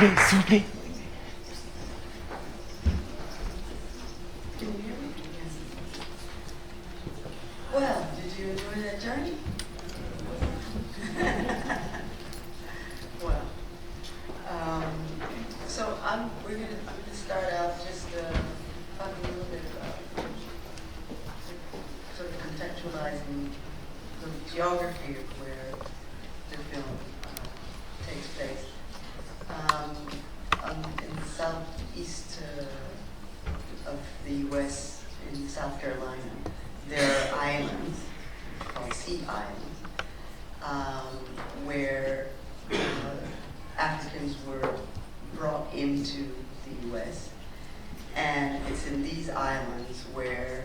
s'il vous plaît. Well, did you enjoy that journey? Well, so we're gonna start out just talking a little bit about sort of contextualizing the geography of where the film takes place. In the southeast of the U.S., in South Carolina, there are islands called sea islands where Africans were brought into the U.S. And it's in these islands where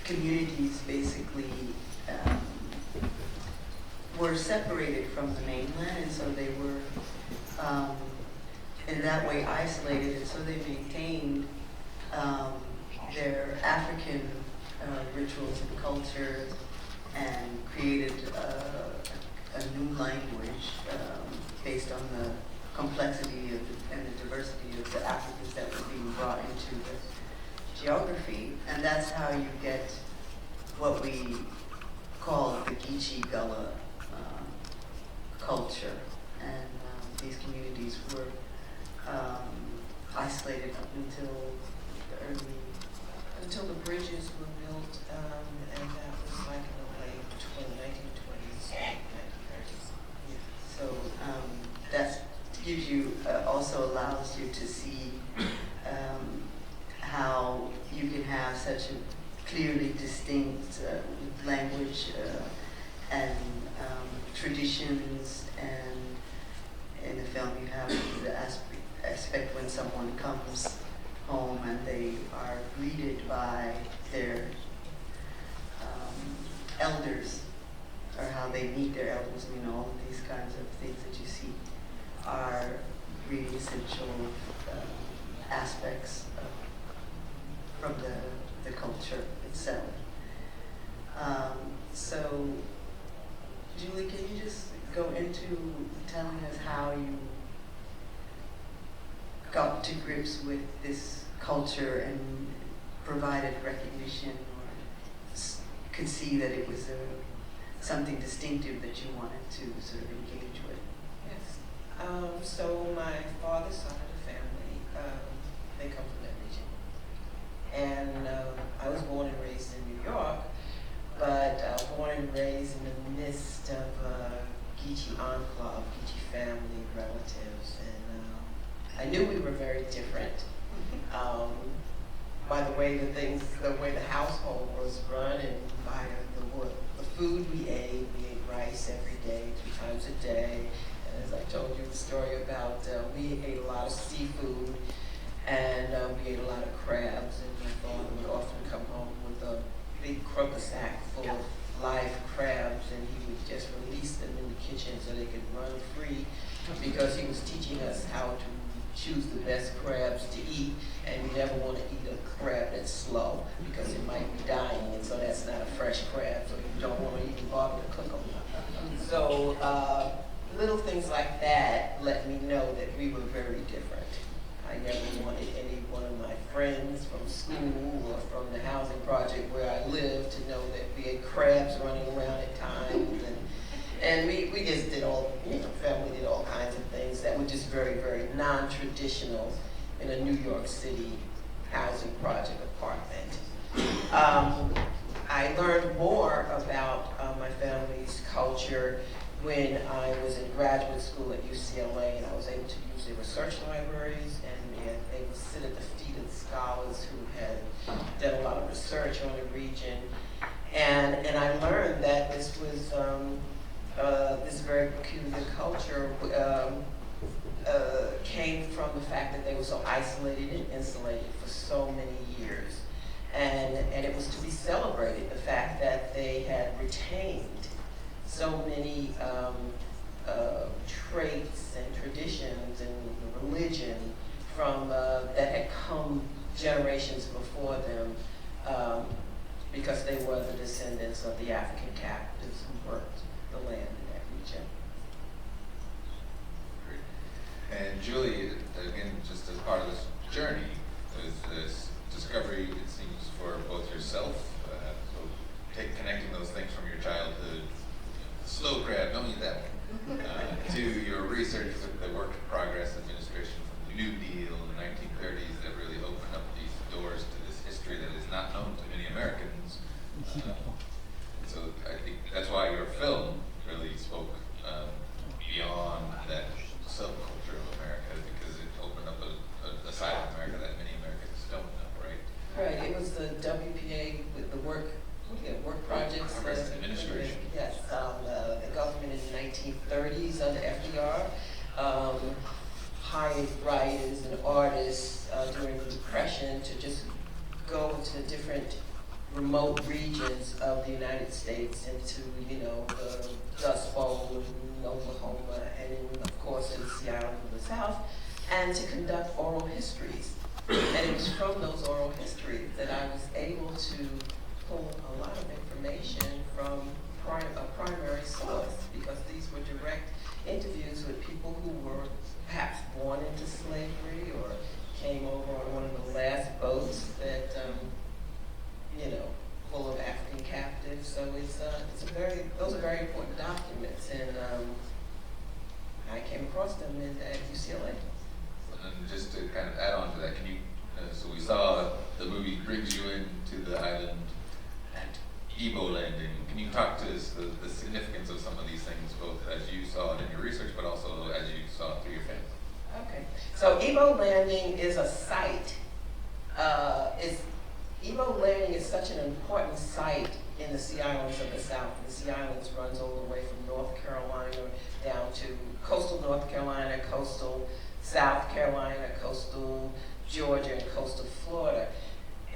communities basically were separated from the mainland, and so they were in that way isolated, and so they maintained their African rituals and cultures and created a new language based on the complexity and the diversity of the Africans that were being brought into the geography. And that's how you get what we call the Geechee Gullah culture. And these communities were isolated up until the bridges were built, and that was like in the late 1920s, 1930s. Yeah. So that gives you, also allows you to see how you can have such a clearly distinct language and traditions, and in the film you have the aspect when someone comes home and they are greeted by their elders, or how they meet their elders. You know, all of these kinds of things that you see are really essential aspects from the culture itself. So, Julie, can you just go into telling us how you got to grips with this culture and provided recognition, or could see that it was something distinctive that you wanted to sort of engage with? Yes. So my father's side of the family, they come from that region. And I was born and raised in New York, but born and raised in the midst of Geechee enclave, Geechee family, relatives, and I knew we were very different by the way the household was run, and by the food we ate. We ate rice every day, 3 times a day. And as I told you the story about, we ate a lot of seafood, and we ate a lot of crabs. And my father would often come home with a big croquet sack full of live crabs, and he would just release them in the kitchen so they could run free, because he was teaching us how to choose the best crabs to eat, and you never want to eat a crab that's slow because it might be dying, and so that's not a fresh crab, so you don't want to even bother to cook them. So little things like that let me know that we were very different. I never wanted any one of my friends from school or from the housing project where I lived to know that we had crabs running around at times, and we just did family did all kinds of things that were just very, very non-traditional in a New York City housing project apartment. I learned more about my family's culture when I was in graduate school at UCLA, and I was able to use the research libraries and be able to sit at the feet of the scholars who had done a lot of research on the region. And I learned that this was this very peculiar culture came from the fact that they were so isolated and insulated for so many years. And it was to be celebrated, the fact that they had retained so many traits and traditions and religion from that had come generations before them, because they were the descendants of the African captives who worked the land in that region. And Julie, again, just as part of this journey, is this discovery, it seems, for both yourself, so connecting those things from your childhood, slow crab, don't eat that one, to your research with the Work in Progress Administration from the New Deal in the 1930s that really opened up these doors to this history that is not known to many Americans. So I think that's why your film really spoke beyond that subculture of America, because it opened up a side of America that many Americans don't know, right? Right, it was the WPA with the work projects. Progress Administration. Yes, the government in the 1930s under FDR hired writers and artists during the Depression to just go into the different remote regions of the United States, into, you know, the Dust Bowl in Oklahoma, and in, of course, in Seattle in the South, and to conduct oral histories. And it was from those oral histories that I was able to pull a lot of information from a primary source, because these were direct interviews with people who were perhaps born into slavery or came over on one of the last boats that, you know, full of African captives. So those are very important documents, and I came across them at UCLA. And just to kind of add on to that, can you, so we saw the movie brings you into the island at Igbo landing. Can you talk to us the significance of some of these things, both as you saw it in your research, but also as you saw it through your family? Okay, so Igbo Landing is a site. Igbo Landing is such an important site in the Sea Islands of the South. The Sea Islands runs all the way from North Carolina down to coastal North Carolina, coastal South Carolina, coastal Georgia, and coastal Florida.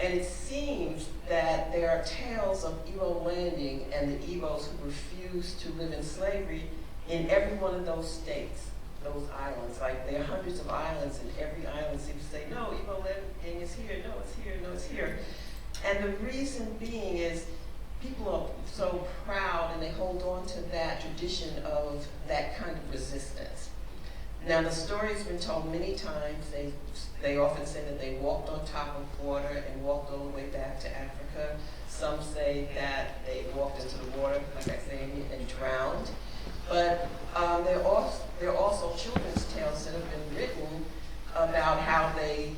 And it seems that there are tales of Igbo Landing and the Igbos who refused to live in slavery in every one of those states, those islands. Like, there are hundreds of islands, and every island seems to say, no, Igbo Landing is here, no, it's here, no, it's here. And the reason being is people are so proud, and they hold on to that tradition of that kind of resistance. Now, the story's been told many times. They often say that they walked on top of water and walked all the way back to Africa. Some say that they walked into the water, like I say, and drowned. But there are also children's tales that have been written about how they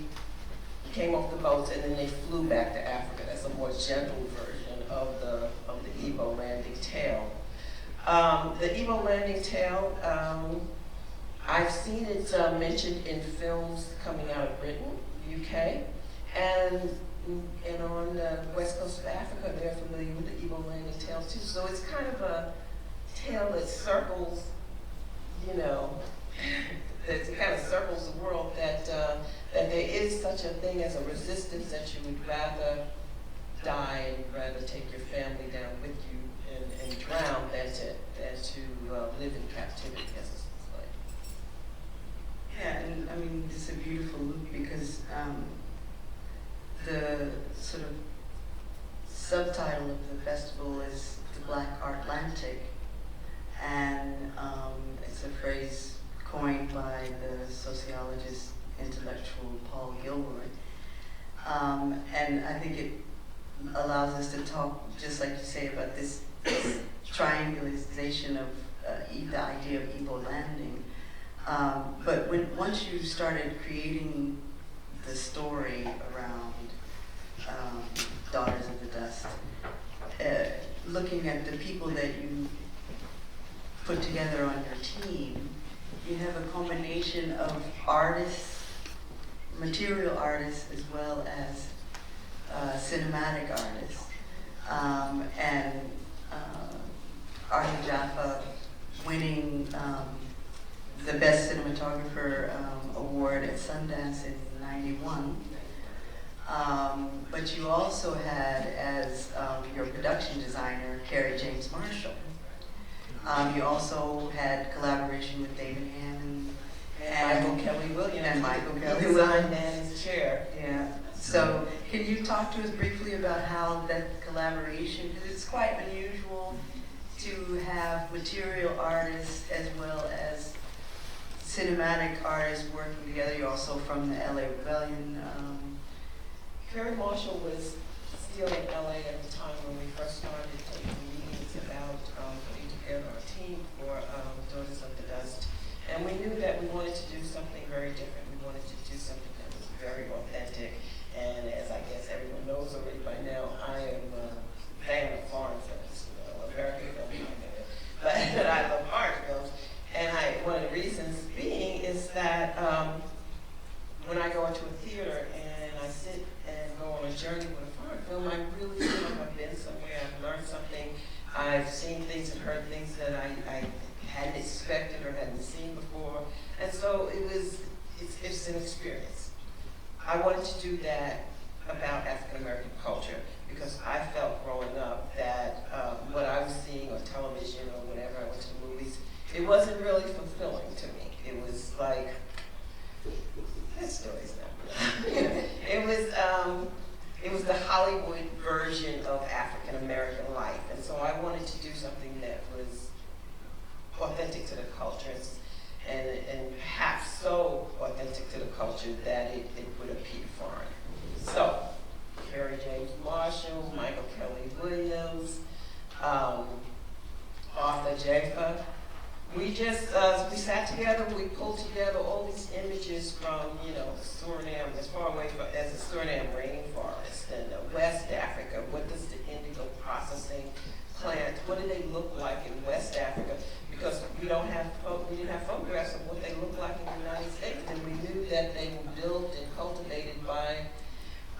came off the boats and then they flew back to Africa. That's a more gentle version of the Igbo Landing tale. The Igbo Landing tale, I've seen it mentioned in films coming out of Britain, UK, and on the west coast of Africa, they're familiar with the Igbo Landing tales too. So it's kind of a tale that circles, you know, that kind of circles the world, that that there is such a thing as a resistance, that you would rather die and you'd rather take your family down with you and drown than to live in captivity as a slave. Yeah, and I mean, it's a beautiful loop, because the sort of subtitle of the festival is the Black Atlantic, and it's a phrase coined by the sociologist, intellectual Paul Gilroy. And I think it allows us to talk, just like you say, about this triangulation of the idea of Igbo Landing. But once you started creating the story around Daughters of the Dust, looking at the people that you put together on your team, you have a combination of artists, material artists, as well as cinematic artists. And Arthur Jaffa winning the Best Cinematographer award at Sundance in '91. But you also had, as your production designer, Carrie James Marshall. You also had collaboration with David Hammond And Michael Kelly Williams. And Michael Kelly He designed Williams. Dan's chair. Yeah. So can you talk to us briefly about how that collaboration, because it's quite unusual to have material artists as well as cinematic artists working together. You're also from the LA Rebellion. Carrie Marshall was still in LA at the time when we first started taking meetings about putting together a team for Daughters of the Dust. And we knew that we wanted to do something very different. We wanted to do something that was very authentic. And as I guess everyone knows already by now, I am a fan of foreign films, American films, but I love foreign films. And one of the reasons being is that when I go into a theater and I sit and go on a journey with a foreign film, I really feel like I've been somewhere, I've learned something, I've seen things and heard things that I hadn't expected or hadn't seen before. And so it's an experience. I wanted to do that about African American culture because I felt growing up that what I was seeing on television or whenever I went to the movies, it wasn't really fulfilling to me. It was like, this story's not it was the Hollywood version of African American life. And so I wanted to do something that was authentic to the culture and perhaps so authentic to the culture that it would appear foreign. So, Carrie James Marshall, Michael Kelly Williams, Arthur Jaffa. We just, we sat together, we pulled together all these images from, Suriname, as far away as the Suriname rainforest and West Africa. What does the indigo processing plant, what do they look like in West Africa? Because we didn't have photographs of what they look like in the United States, and we knew that they were built and cultivated by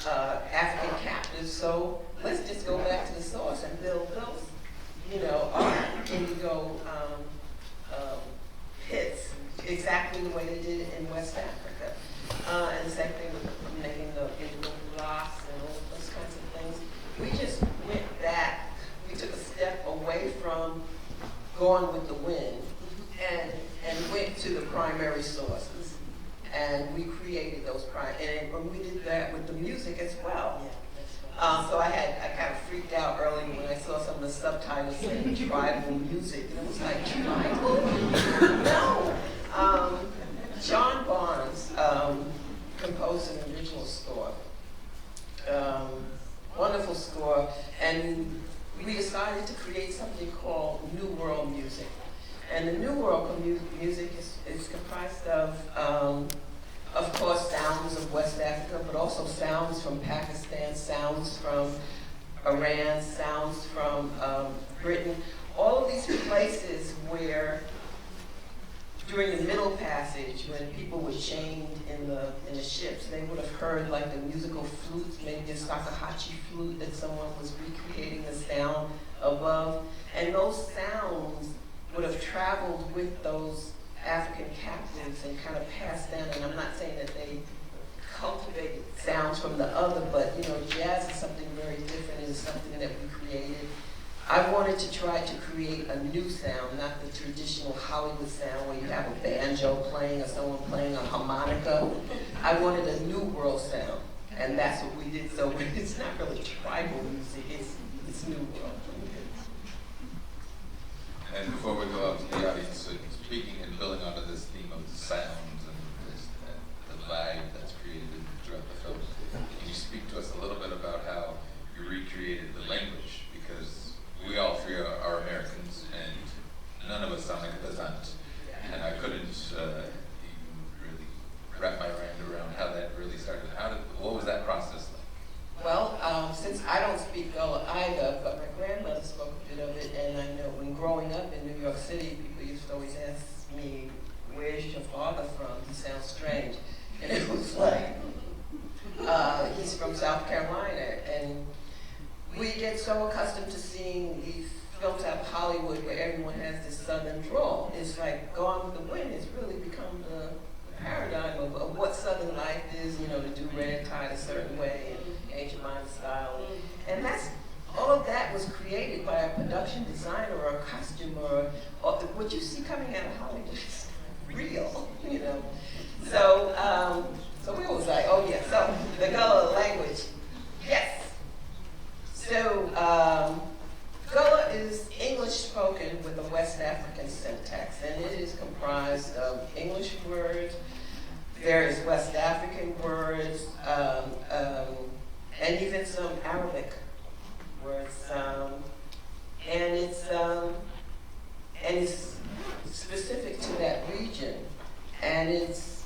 African captives. So let's just go back to the source and build those, our indigo pits exactly the way they did it in West Africa. And the same thing with making the indigo blocks and all those kinds of things. We just went back. We took a step away from going with the wind and went to the primary sources. And we created those and we did that with the music as well. So I kind of freaked out early when I saw some of the subtitles saying tribal music, and I was like, tribal? No. John Barnes composed an original score, wonderful score, and we decided to create something called New World music. And the New World music is comprised of course, sounds of West Africa, but also sounds from Pakistan, sounds from Iran, sounds from Britain. All of these places where, during the Middle Passage, when people were chained in the ships, they would have heard like the musical flutes, maybe a shakuhachi flute that someone was recreating the sound above. And those sounds would have traveled with those African captives and kind of passed down, and I'm not saying that they cultivated sounds from the other, but jazz is something very different. It's something that we created. I wanted to try to create a new sound, not the traditional Hollywood sound where you have a banjo playing or someone playing a harmonica. I wanted a New World sound, and that's what we did. So it's not really tribal music, it's New World. And before we go out to the audience, speaking and building onto this theme of the sounds and the vibe that's created throughout the film, can you speak to us a little bit about how you recreated the language? Because we all three are Americans, and none of us sound like a peasant. And I couldn't even really wrap my mind around how that really started. What was that process like? Well, since I don't speak Gullah either, but my grandmother spoke a bit of it, and I know when growing up in New York City, people used to always ask me, "Where's your father from? He sounds strange." And it was like, he's from South Carolina. And we get so accustomed to seeing these films out of Hollywood where everyone has this southern drawl. It's like Gone with the Wind has really become the paradigm of what southern life is, to do red tied a certain way and ancient Mayan style. And all of that was created by a production designer or a costumer, or what you see coming out of Hollywood is real, So we was like, oh yeah, so the Gullah language, yes. So Gullah is English spoken with a West African syntax, and it is comprised of English words and even some Arabic words. And it's specific to that region, and it's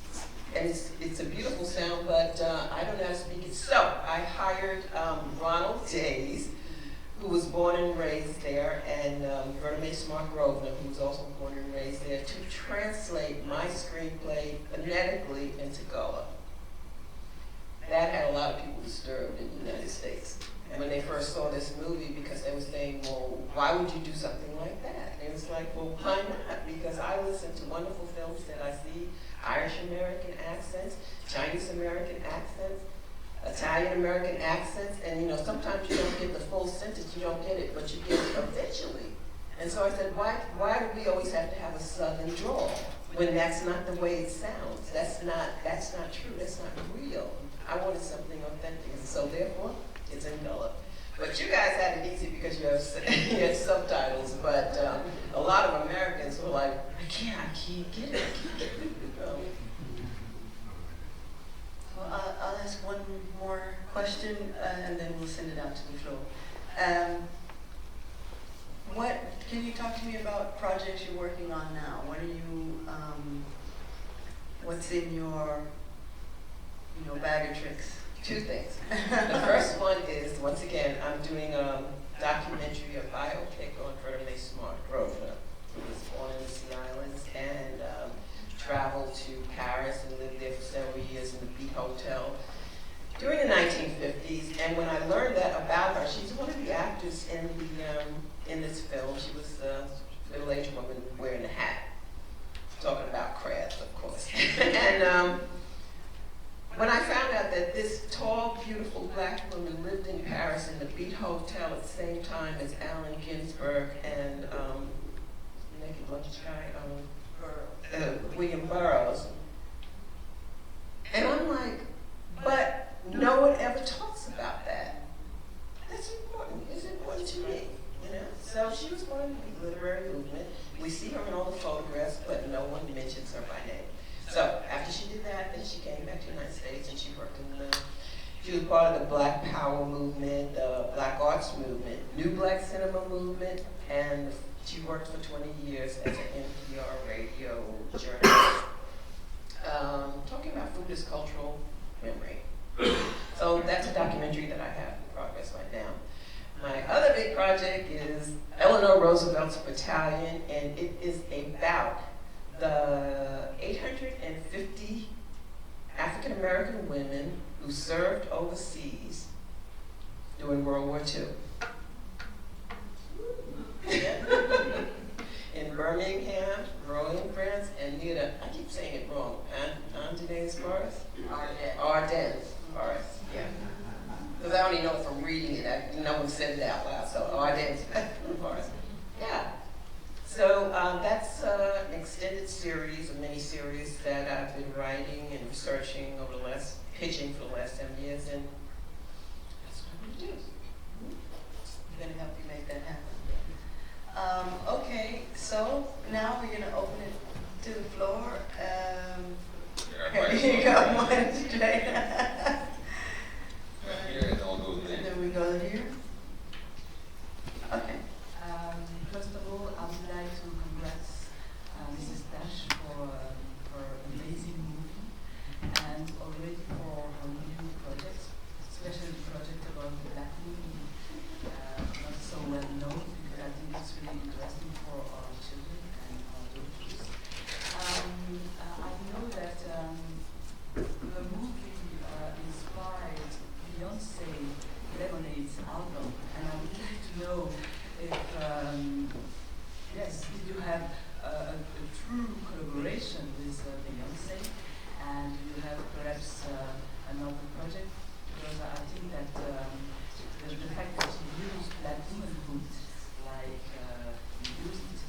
a beautiful sound, but I don't know how to speak it. So I hired Ronald Days, who was born and raised there, and Vernon Smart Grosvenor, who was also born and raised there, to translate my screenplay phonetically into Gullah. That had a lot of people disturbed in the United States. And when they first saw this movie, because they were saying, well, why would you do something like that? And it was like, well, why not? Because I listen to wonderful films that I see Irish American accents, Chinese American accents, Italian American accents, and sometimes you don't get the full sentence, you don't get it, but you get it eventually. And so I said, why do we always have to have a Southern drawl when that's not the way it sounds? That's not true, that's not real. I wanted something authentic, and so therefore, it's in Gullah. But you guys had it easy because you had subtitles, but a lot of Americans were like, I can't get it. Well, I'll ask one more question, and then we'll send it out to the floor. Can you talk to me about projects you're working on now? What are you, what's in your, bag of tricks? Two things. The first one is, once again, I'm doing a documentary, a biopic on Vernon Smart Grosvenor, who was born in the Sea Islands and traveled to Paris and lived there for several years in the Beat Hotel during the 1950s. And when I learned that about her, she's one of the actors in this film. She was a middle-aged woman wearing a hat, talking about crabs, of course. And when I found out that this tall, beautiful black woman lived in Paris in the Beat Hotel at the same time as Allen Ginsberg and Naked Lunch guy, William Burroughs, and I'm like, but no one ever talks about that. That's important. It's important to me, So she was part of the literary movement. We see her in all the photographs, but no one mentions her by name. So after she did that, then she came back to the United States and she worked she was part of the Black Power movement, the Black Arts movement, New Black Cinema movement, and she worked for 20 years as an NPR radio journalist, talking about food as cultural memory. So that's a documentary that I have in progress right now. My other big project is Eleanor Roosevelt's Battalion, and it is about the 850 African American women who served overseas during World War II. In Birmingham, Rouen, France, and near the, I keep saying it wrong, Ardennes Forest? Ardennes Forest, yeah. Because I only know it from reading it, no one said it out loud, so Ardennes Forest. Yeah. So that's an extended series, a mini-series that I've been writing and researching pitching for the last 7 years, and that's what I'm going to do. I'm going to help you make that happen. Okay, so now we're going to open it to the floor. Here you go, mine straight. Here, and I'll go there. And then we go here. Okay. First of all, I would like to congrats Mrs. Dash for her amazing movie and already for her new projects, especially the project about the black women, not so well known because I think it's really interesting for our children and our daughters. I know that the movie inspired Beyonce Lemonade's album, and I would like to know if, yes, did you have a true collaboration with Beyonce, and you have perhaps another project? Because I think that the fact that you used black womanhood, like you used it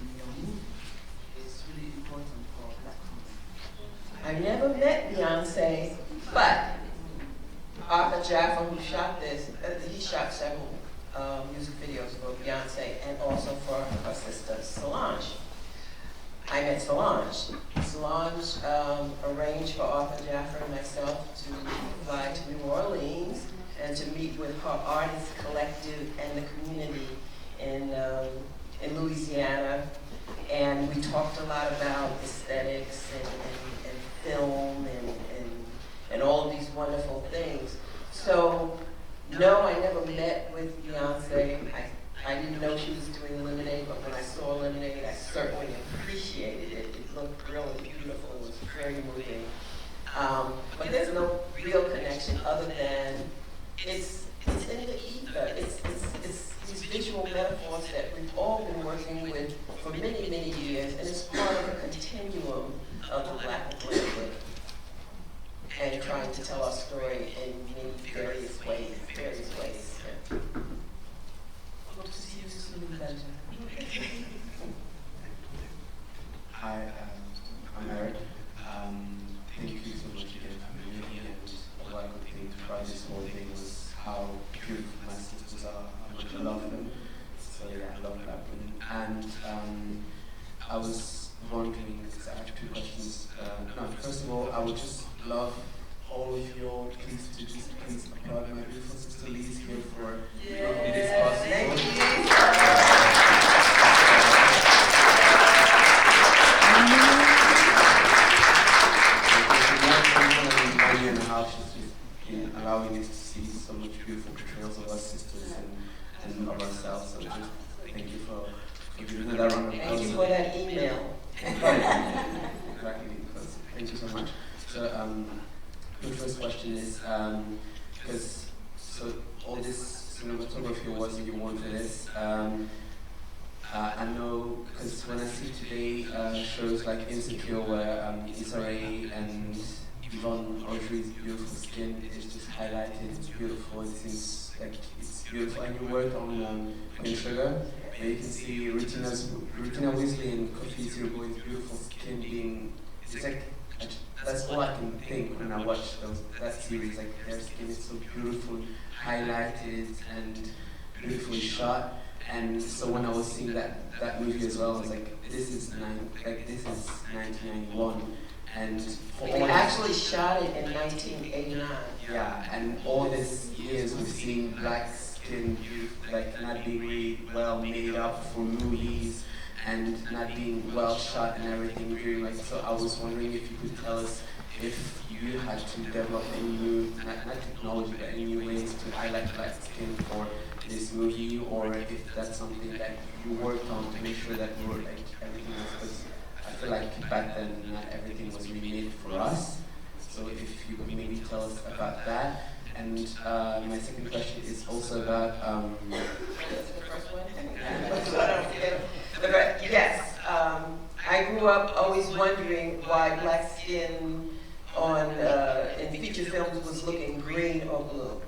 in your movie, is really important for black women. I never met Beyonce, but Arthur Jaffa, who shot this, he shot several music videos for Beyonce and also for her sister Solange. I met Solange. Solange arranged for Arthur Jaffa and myself to fly to New Orleans to meet with her artist collective and the community in Louisiana. And we talked a lot about aesthetics and film and all of these wonderful things. So, no, I never met with Beyonce. I didn't know she was doing Lemonade, but when I saw Lemonade, I certainly appreciated it. It looked really beautiful. It was very moving. But there's no real connection other than it's in the ether. It's these visual metaphors that we've all been working with for many, many years, and it's part of a continuum of the Black Atlantic and trying to tell our story in many various ways. Yeah. Hope to see you soon in Belgium. Hi, I'm Eric. Thank you so much again for being here. And what I could think throughout this whole thing was how beautiful my sisters are, how much I love them. So yeah, I love that women. And I was wondering, because I have two questions. No, first of all, I would just love all of your please to just please applaud my beautiful sister Liz here for making this possible. And how she's just been allowing us to see so much beautiful portrayals of our sisters and of ourselves. So just thank you for giving me that round of applause. Thank you for that email. Exactly, because thank you so much. So the first question is because so all this cinematography awards that you won for this. I know because when I see today shows like Insecure where Issa Rae and Yvonne Audrey's beautiful skin is just highlighted, it's beautiful, it seems like it's beautiful. And you worked on Queen Sugar, where you can see Rutina Weasley and Kofi Zerbo's beautiful skin being, it's like, that's all I can think when I watch that series, like their skin is so beautifully highlighted and beautifully shot. And so when I was seeing that movie as well, I was like, this is 1991. And for We actually shot it in 1989. yeah, and all these years we've seen black skin like not being really well made up for movies and not being well shot and everything during like, so I was wondering if you could tell us if you had to develop any new, not technology, but any new ways to highlight black skin for this movie, or if that's something that you worked on to make sure that you were like everything was, because I feel like back then not everything was really made for us. So if you could maybe tell us about that. And my second question is also about That's the first one. Yes, I grew up always wondering why black skin on in feature films was looking green or blue.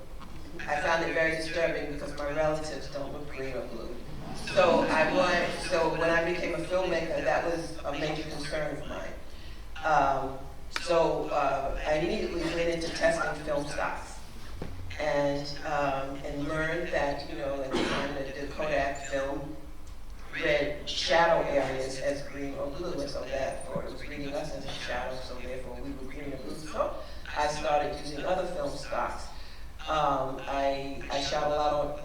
I found it very disturbing because my relatives don't look green or blue. So when I became a filmmaker, that was a major concern of mine. I immediately went into testing film stocks and learned that, you know, at the time that the Kodak film read shadow areas as green or blue, and so therefore it was reading us as a shadow, so therefore we were green or blue. So I started using other film stocks. I shot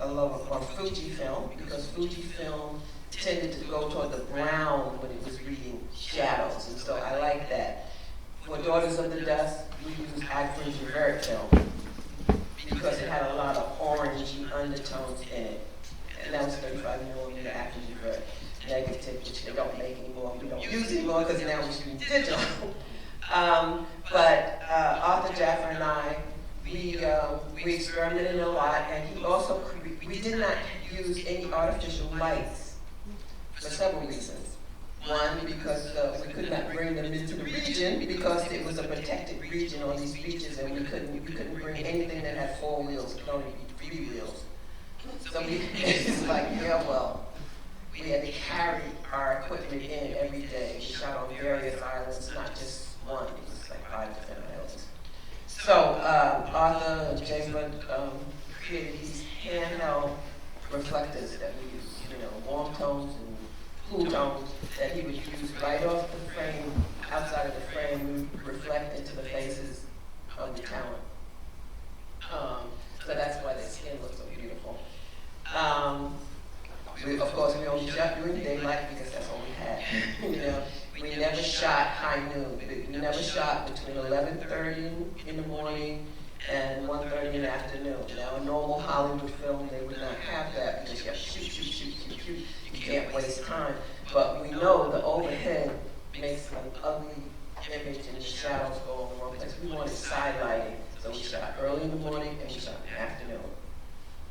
a lot on Fujifilm because Fujifilm tended to go toward the brown when it was reading shadows, and so I like that. For Daughters of the Dust, we used high-frieze film because it had a lot of orangey undertones in it, and that was 35mm high-frieze negative, which they don't make anymore. We don't use anymore because now we're shooting digital. But Arthur Jaffer and I, we experimented a lot, and he also, we did not use any artificial lights for several reasons. One, because we could not bring them into the region because it was a protected region on these beaches, and we couldn't bring anything that had 4 wheels. It could only be 3 wheels. So it's like, yeah, well, we had to carry our equipment in every day. We shot on various islands, not just one. It was like 5 different islands. So Arthur and Jason created these handheld reflectors that we use, you know, warm tones and cool tones that he would use right off the frame, outside of the frame, reflect into the faces of the talent. So that's why high noon. We never shot between 11:30 in the morning and 1:30 in the afternoon. Now, a normal Hollywood film, they would not have that because you have to shoot, shoot, shoot, shoot, shoot. You can't waste time. But we know the overhead makes an ugly image and the shadows go all the wrong place. We wanted side lighting, so we shot early in the morning and we shot in the afternoon.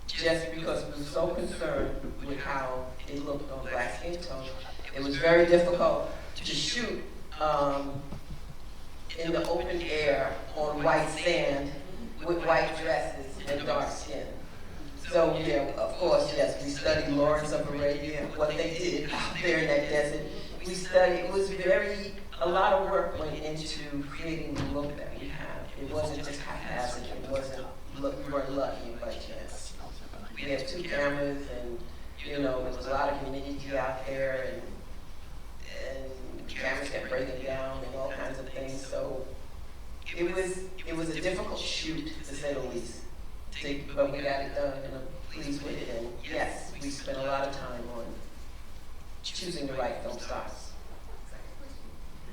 Just because we were so concerned with how it looked on black skin tone, it was very difficult to shoot in the open air on white sand with white dresses and dark skin. So yeah, of course, yes, we studied Lawrence of Arabia, what they did out there in that desert. We studied, it was a lot of work went into creating the look that we have. It wasn't just haphazard, it wasn't, we weren't lucky by chance. We had 2 cameras and, there was a lot of humidity out there and cameras kept breaking down and all kinds of things. So it was a difficult shoot, to say the least. But we got it done and I'm pleased with it. And yes, we spent a lot of time on choosing the right film stars.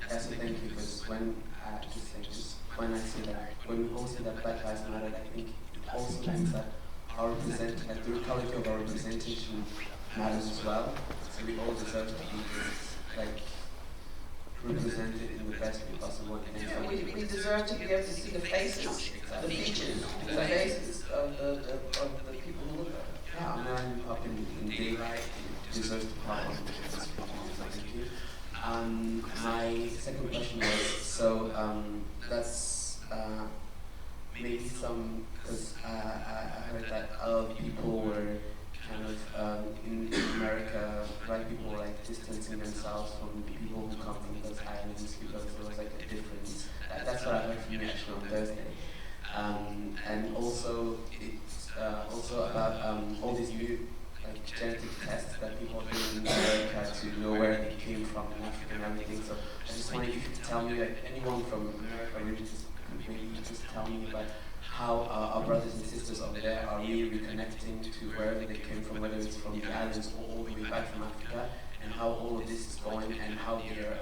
Yes, thank you, because when I see that, when we hosted that Black Lives Matter, I think it also means that the quality of our representation matters as well. So we all deserve to be represented in the best way possible. Yeah, we deserve to be able to see the faces, the features, the faces of the people who look at it. Yeah, a man up in daylight deserves to pop on thank you. My second question was, so that's maybe some, because I heard that a lot of people were kind of, in America, black people were like distancing themselves from people who come from those islands because there was like a difference. That's what I heard from you actually on Thursday. And also, it's also about all these new genetic tests that people are doing in America to know where they came from in Africa and everything. So I just wondered if you could tell me, anyone from America, really just tell me about how our brothers and sisters over there are really reconnecting to wherever they came from, whether it's from the islands or all the way back from Africa, and how all of this is going and how they're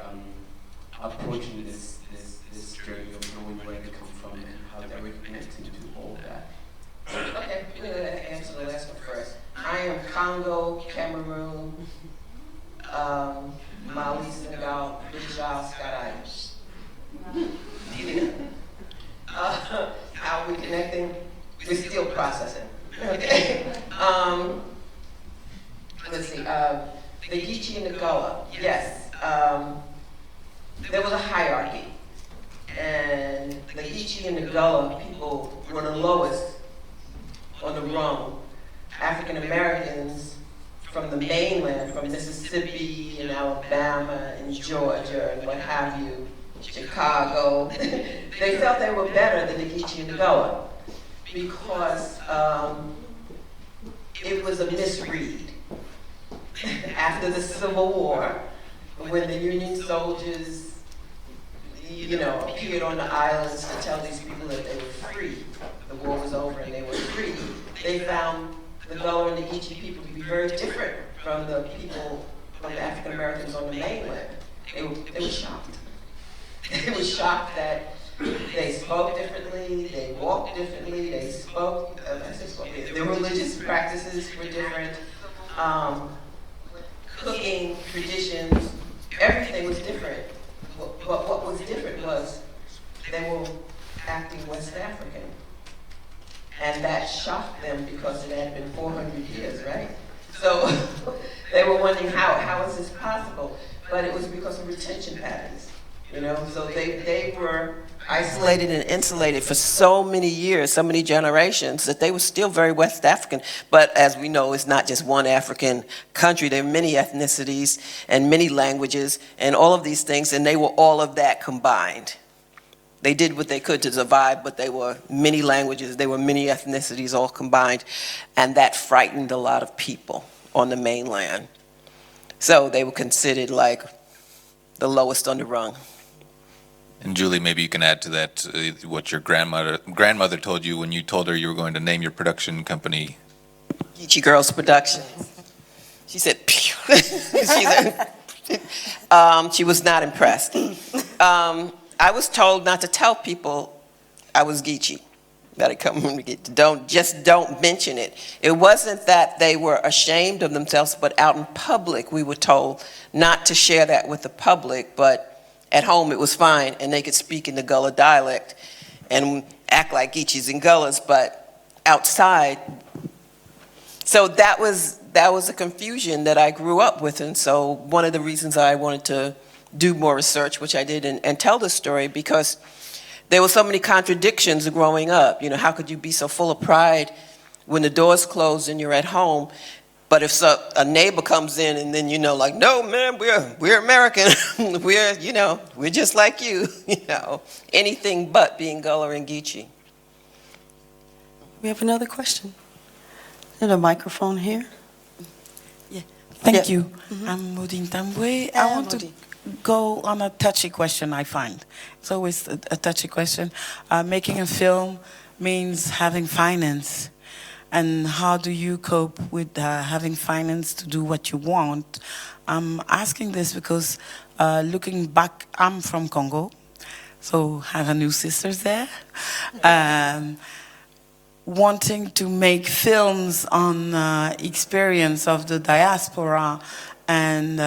approaching this journey of knowing where they come from and how they're reconnecting to all of that. Okay, we're going to answer the last one first. I am Congo, Cameroon, Mali, Senegal, British Isles, Scott Irish. How are we connecting? We're still processing. Okay. Let's see. The Geechee and the Gullah. Yes. There was a hierarchy, and the Geechee and the Gullah people were the lowest on the rung. African Americans from the mainland, from Mississippi and Alabama and Georgia and what have you, Chicago, they felt they were better than the Geechee and the Gullah because it was a misread. After the Civil War, when the Union soldiers, appeared on the islands to tell these people that they were free, the war was over and they were free, they found the Gullah and the Geechee people to be very different from the people, from the African Americans on the mainland. They were shocked. They were shocked that they spoke differently, they walked differently, they spoke, their religious practices were different, cooking, traditions, everything was different. What was different was they were acting West African. And that shocked them because it had been 400 years, right? So they were wondering how is this possible? But it was because of retention patterns, So they were isolated and insulated for so many years, so many generations, that they were still very West African. But as we know, it's not just one African country. There are many ethnicities and many languages and all of these things, and they were all of that combined. They did what they could to survive, but they were many languages, they were many ethnicities all combined, and that frightened a lot of people on the mainland. So they were considered like the lowest on the rung. And Julie, maybe you can add to that what your grandmother told you when you told her you were going to name your production company. Geechee Girls Productions. She said, she was not impressed. I was told not to tell people I was Geechee. Better come when we get to, don't mention it. It wasn't that they were ashamed of themselves, but out in public we were told not to share that with the public, but at home it was fine and they could speak in the Gullah dialect and act like Geechees and Gullahs, but outside. So that was a confusion that I grew up with, and so one of the reasons I wanted to do more research, which I did, and tell the story, because there were so many contradictions growing up. You know, how could you be so full of pride when the door's closed and you're at home? But if a neighbor comes in and then, you know, like, no, man, we're American. we're just like you, anything but being Gullah and Geechee. We have another question. There's a microphone here. Yeah. Thank you. I'm Modine Tambwe. I want to go on a touchy question, I find. It's always a touchy question. Making a film means having finance. And how do you cope with having finance to do what you want? I'm asking this because looking back, I'm from Congo, so I have a new sisters there. Wanting to make films on experience of the diaspora and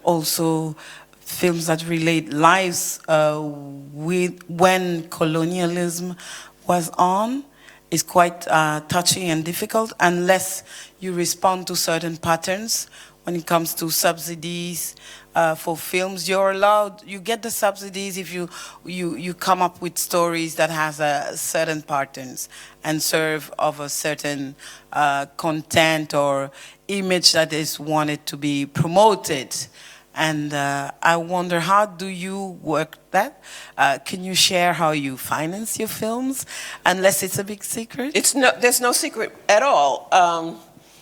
also films that relate lives with when colonialism was on is quite touchy and difficult unless you respond to certain patterns. When it comes to subsidies for films, you're allowed, you get the subsidies if you come up with stories that has certain patterns and serve of a certain content or image that is wanted to be promoted. And I wonder, how do you work that? Can you share how you finance your films, unless it's a big secret? There's no secret at all.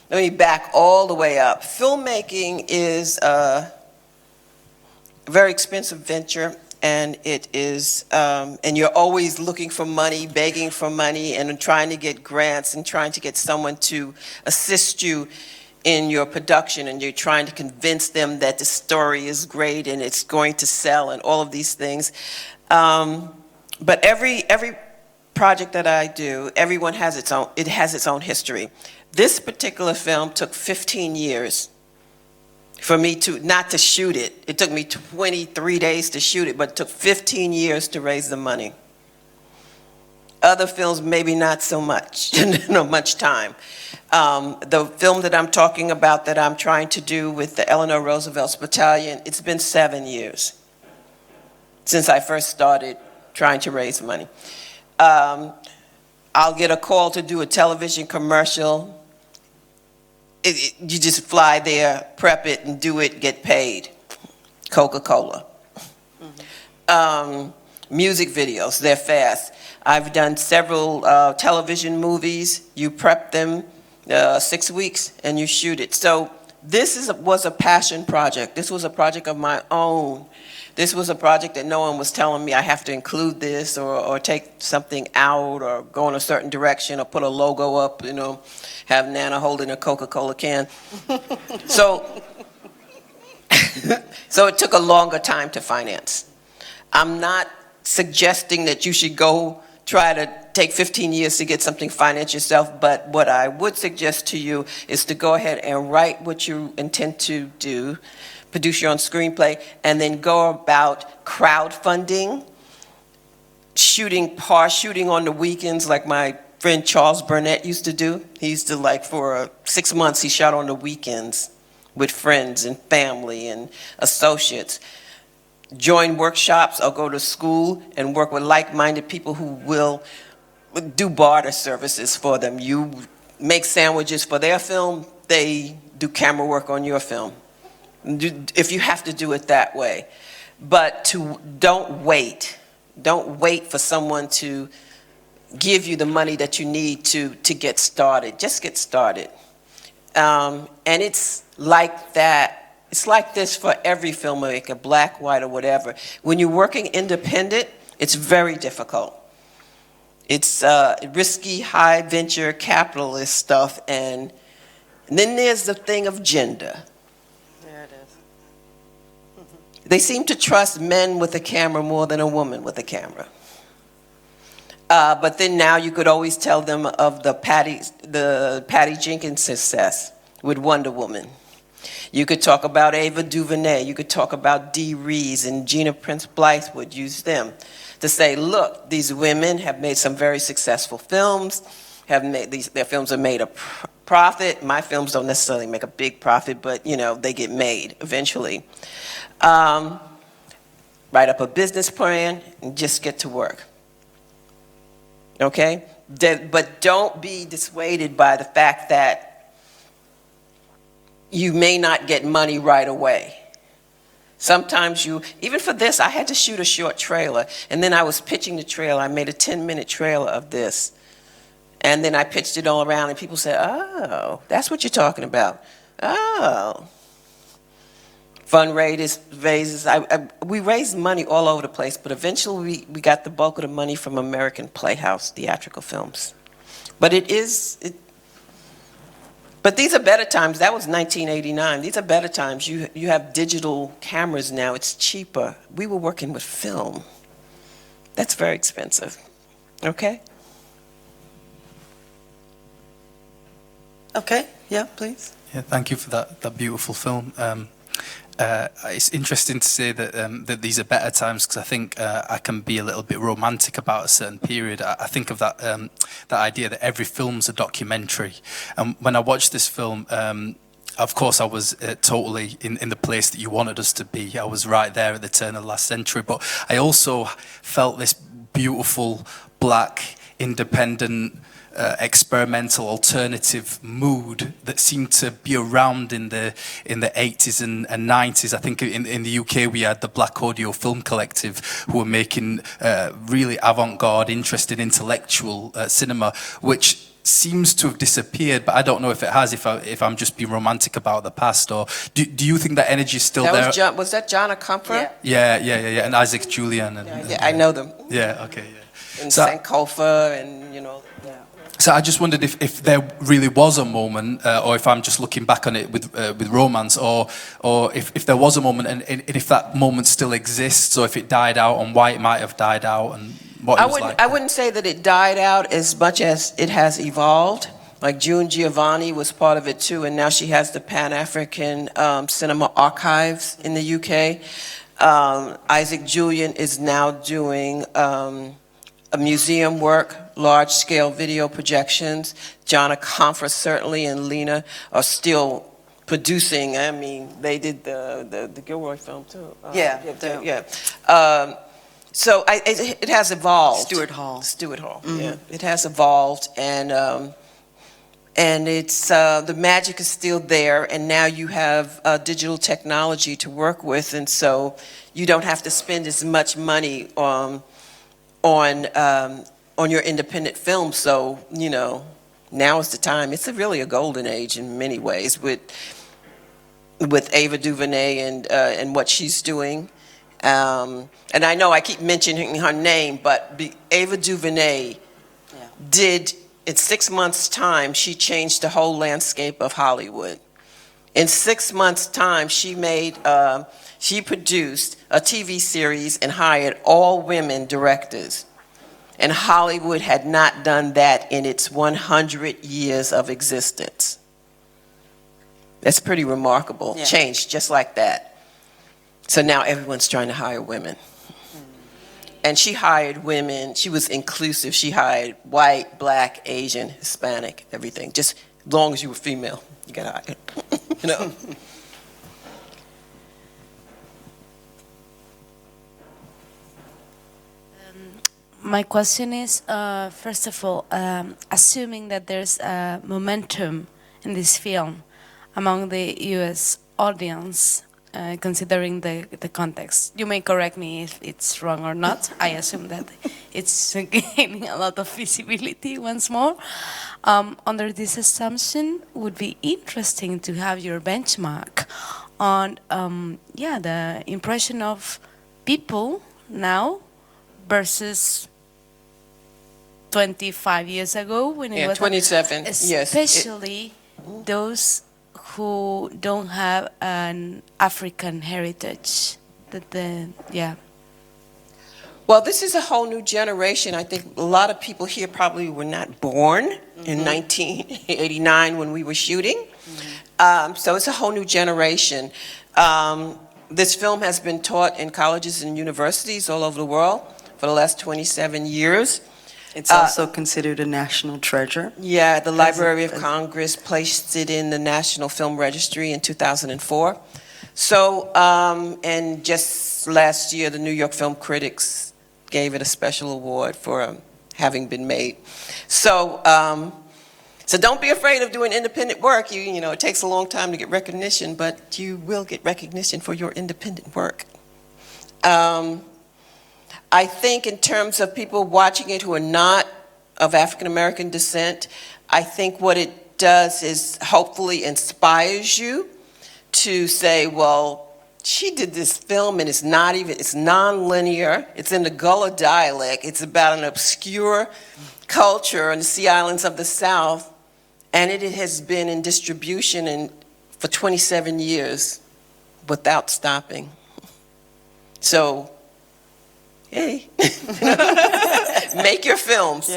Let me back all the way up. Filmmaking is a very expensive venture, and it is, and you're always looking for money, begging for money, and trying to get grants and trying to get someone to assist you in your production, and you're trying to convince them that the story is great and it's going to sell and all of these things. But every project that I do, everyone has its own history. This particular film took 15 years for me not to shoot it. It took me 23 days to shoot it, but it took 15 years to raise the money. Other films, maybe not so much, much time. The film that I'm talking about that I'm trying to do with the Eleanor Roosevelt's Battalion, it's been 7 years since I first started trying to raise money. I'll get a call to do a television commercial. You just fly there, prep it, and do it, get paid. Coca-Cola. Music videos, they're fast. I've done several television movies. You prep them 6 weeks and you shoot it. So this was a passion project. This was a project of my own. This was a project that no one was telling me I have to include this or take something out or go in a certain direction or put a logo up, have Nana holding a Coca-Cola can. So it took a longer time to finance. I'm not suggesting that you should go try to take 15 years to get something financed yourself, but what I would suggest to you is to go ahead and write what you intend to do, produce your own screenplay, and then go about crowdfunding, shooting on the weekends like my friend Charles Burnett used to do. He used to, for 6 months, he shot on the weekends with friends and family and associates. Join workshops or go to school and work with like-minded people who will do barter services for them. You make sandwiches for their film, they do camera work on your film. If you have to do it that way. But don't wait. Don't wait for someone to give you the money that you need to get started. Just get started. And it's like that. It's like this for every filmmaker, black, white, or whatever. When you're working independent, it's very difficult. It's risky, high venture capitalist stuff, and then there's the thing of gender. There it is. They seem to trust men with a camera more than a woman with a camera. But then now you could always tell them of the Patty Jenkins success with Wonder Woman. You could talk about Ava DuVernay. You could talk about Dee Rees, and Gina Prince Blythe would use them to say, look, these women have made some very successful films, their films have made a profit. My films don't necessarily make a big profit, but they get made eventually. Write up a business plan and just get to work. Okay? But don't be dissuaded by the fact that you may not get money right away. Sometimes even for this, I had to shoot a short trailer, and then I was pitching the trailer. I made a 10-minute trailer of this. And then I pitched it all around, and people said, oh, that's what you're talking about. Oh. Fundraisers, we raised money all over the place, but eventually we got the bulk of the money from American Playhouse theatrical films. But but these are better times. That was 1989. These are better times. You have digital cameras now. It's cheaper. We were working with film. That's very expensive. Okay? Okay, yeah, please. Yeah, thank you for that beautiful film. It's interesting to say that these are better times, because I think I can be a little bit romantic about a certain period. I think of that idea that every film's a documentary. And when I watched this film, of course I was totally in the place that you wanted us to be. I was right there at the turn of the last century. But I also felt this beautiful, black, independent, experimental alternative mood that seemed to be around in the 80s and 90s. I think in the UK we had the Black Audio Film Collective, who were making really avant-garde, interesting, intellectual cinema, which seems to have disappeared, but I don't know if it has, if I'm just being romantic about the past. Or do you think that energy is still there? Was that John Acomfort? Yeah, and Isaac Julian. Yeah, I know them. Yeah, okay, yeah. And Sankofa, and So I just wondered if there really was a moment, or if I'm just looking back on it with romance, or if there was a moment, and if that moment still exists, or if it died out, and why it might have died out, and what it was like. I wouldn't say that it died out as much as it has evolved. Like June Giovanni was part of it too, and now she has the Pan-African Cinema Archives in the UK. Isaac Julian is now doing a museum work, large-scale video projections. John Acomfort certainly and Lena are still producing. I mean, they did the Gilroy film too. So it has evolved. Stuart Hall. Mm-hmm. Yeah. It has evolved, and it's the magic is still there. And now you have digital technology to work with, and so you don't have to spend as much money on your independent film. So now is the time. It's really a golden age in many ways with Ava DuVernay and what she's doing. And I know I keep mentioning her name, but Ava DuVernay did, in 6 months' time, she changed the whole landscape of Hollywood. In 6 months' time, she produced a TV series and hired all women directors. And Hollywood had not done that in its 100 years of existence. That's pretty remarkable. Yeah. Change just like that. So now everyone's trying to hire women. And she hired women. She was inclusive. She hired white, black, Asian, Hispanic, everything. Just as long as you were female, you got hired. My question is, first of all, assuming that there's a momentum in this film among the US audience, considering the context. You may correct me if it's wrong or not. I assume that it's gaining a lot of visibility once more. Under this assumption, would be interesting to have your benchmark on the impression of people now versus 25 years ago when it was 27, yes. Especially those who don't have an African heritage Yeah. Well, this is a whole new generation. I think a lot of people here probably were not born in 1989 when we were shooting. So it's a whole new generation. This film has been taught in colleges and universities all over the world for the last 27 years. It's also considered a national treasure. Yeah, the Library of Congress placed it in the National Film Registry in 2004. So, and just last year, the New York Film Critics gave it a special award for having been made. So, so don't be afraid of doing independent work. You know, it takes a long time to get recognition, but you will get recognition for your independent work. I think in terms of people watching it who are not of African American descent, I think what it does is hopefully inspires you to say, well, she did this film and it's non-linear, it's in the Gullah dialect, it's about an obscure culture in the Sea Islands of the South, and it has been in distribution for 27 years without stopping. So, hey, make your films,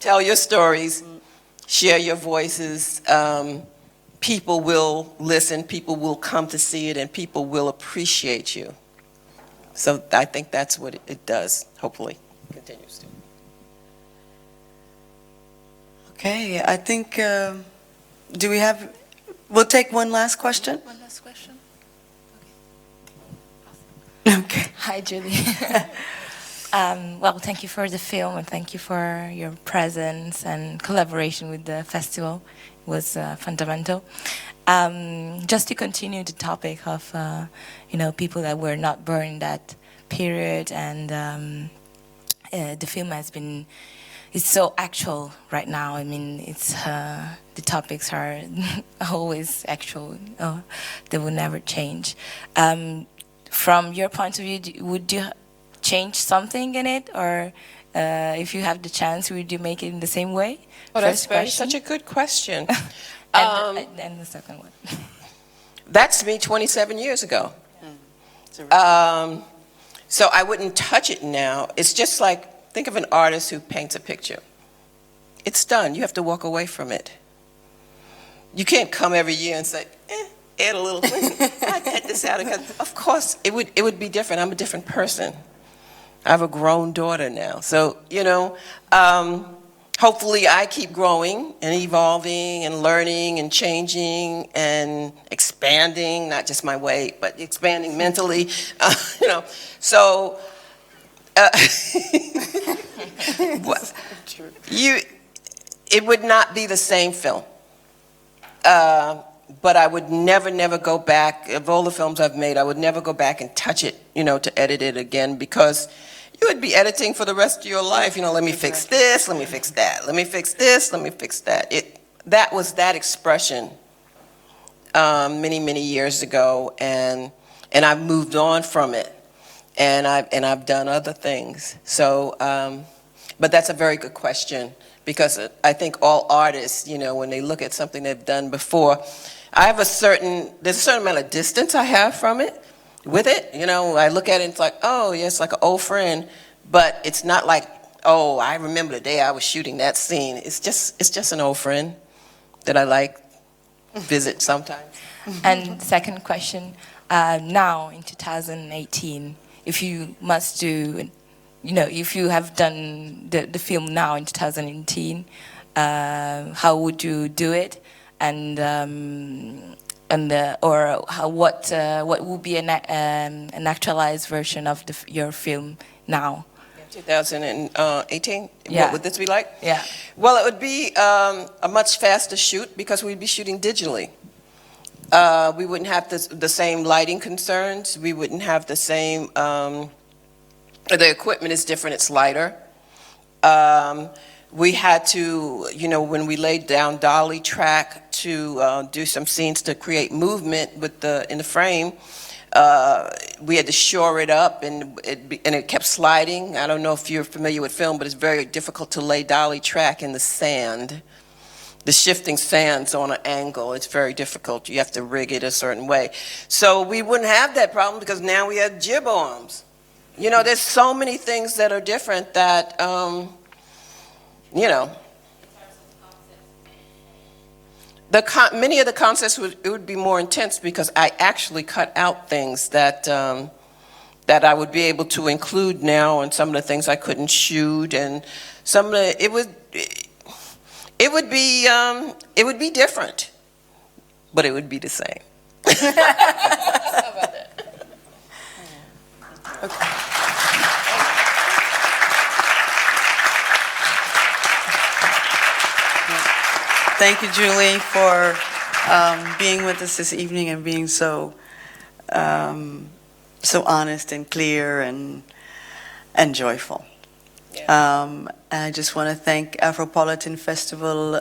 tell your stories, share your voices. People will listen, people will come to see it, and people will appreciate you. So I think that's what it does, hopefully, continues to. Okay, I think, do we have, we'll take one last question? One last question? Okay. Hi, Julie. Well, thank you for the film and thank you for your presence and collaboration with the festival. It was fundamental. Just to continue the topic of, people that were not born in that period, and the film has been, it's so actual right now. I mean, it's the topics are always actual. They will never change. From your point of view, would you change something in it, or if you have the chance, would you make it in the same way? Oh, that's such a good question. And the second one. That's me 27 years ago. So I wouldn't touch it now. It's just like, think of an artist who paints a picture. It's done. You have to walk away from it. You can't come every year and say, add a little thing. I cut this out. Of course, it would be different. I'm a different person. I have a grown daughter now. So, hopefully I keep growing and evolving and learning and changing and expanding, not just my weight, but expanding mentally, So, it would not be the same film. But I would never go back. Of all the films I've made, I would never go back and touch it, to edit it again, because you would be editing for the rest of your life. Let me fix this, let me fix that, let me fix this, let me fix that. That was that expression many years ago, and I've moved on from it, and I've done other things. So, but that's a very good question, because I think all artists, when they look at something they've done before, there's a certain amount of distance I have from it, with it. I look at it and it's like, oh, yeah, it's like an old friend, but it's not like, oh, I remember the day I was shooting that scene. It's just an old friend that I visit sometimes. And second question, now in 2018, if you must do, if you have done the film now in 2018, how would you do it? And what would be an actualized version of your film now? 2018. Yeah. What would this be like? Yeah. Well, it would be a much faster shoot, because we'd be shooting digitally. We wouldn't have the same lighting concerns. We wouldn't have the same. The equipment is different. It's lighter. We had to, when we laid down dolly track to do some scenes to create movement in the frame, we had to shore it up, and it kept sliding. I don't know if you're familiar with film, but it's very difficult to lay dolly track in the sand. the shifting sands on an angle. It's very difficult. You have to rig it a certain way. So we wouldn't have that problem because now we have jib arms. You know, there's so many things that are different that, you know. Many of the concepts would be more intense because I actually cut out things that that I would be able to include now, and some of the things I couldn't shoot, and some of the it would be different, but it would be the same. How about that? Okay. Thank you, Julie, for being with us this evening and being so so honest and clear and joyful. Yeah. I just want to thank Afropolitan Festival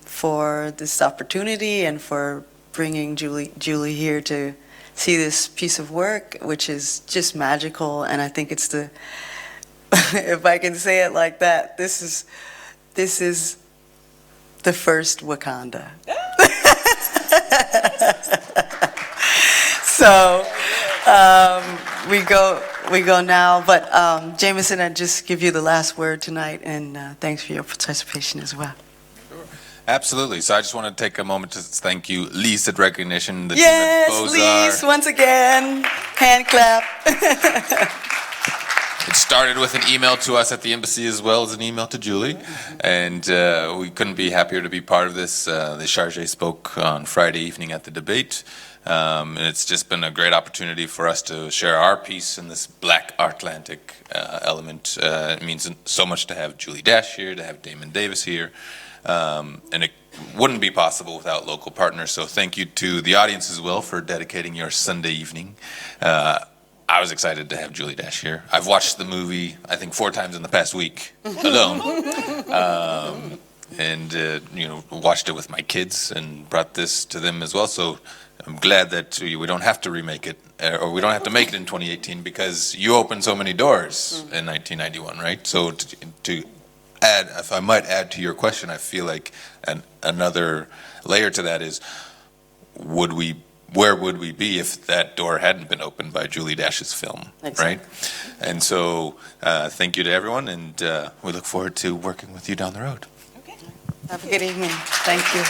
for this opportunity and for bringing Julie here to see this piece of work, which is just magical. And I think it's the, if I can say it like that, this is the first Wakanda. So we go now, but Jameson, I'd just give you the last word tonight, and thanks for your participation as well. Sure. Absolutely. So I just want to take a moment to thank you, Lise at Recognition, the Yes, team at Lise, beaux-arts. once again, hand clap. It started with an email to us at the embassy as well as an email to Julie, and we couldn't be happier to be part of this. The Chargé spoke on Friday evening at the debate, and it's just been a great opportunity for us to share our piece in this Black Atlantic element. It means so much to have Julie Dash here, to have Damon Davis here, and it wouldn't be possible without local partners. So thank you to the audience as well for dedicating your Sunday evening. I was excited to have Julie Dash here. I've watched the movie, I think, 4 times in the past week alone, and you know, watched it with my kids and brought this to them as well. So I'm glad that we don't have to remake it, or we don't have to make it in 2018 because you opened so many doors in 1991, right? So to add, if I might add to your question, I feel like another layer to that is, where would we be if that door hadn't been opened by Julie Dash's film, Exactly. right? And so thank you to everyone, and we look forward to working with you down the road. Have a good evening. Thank you.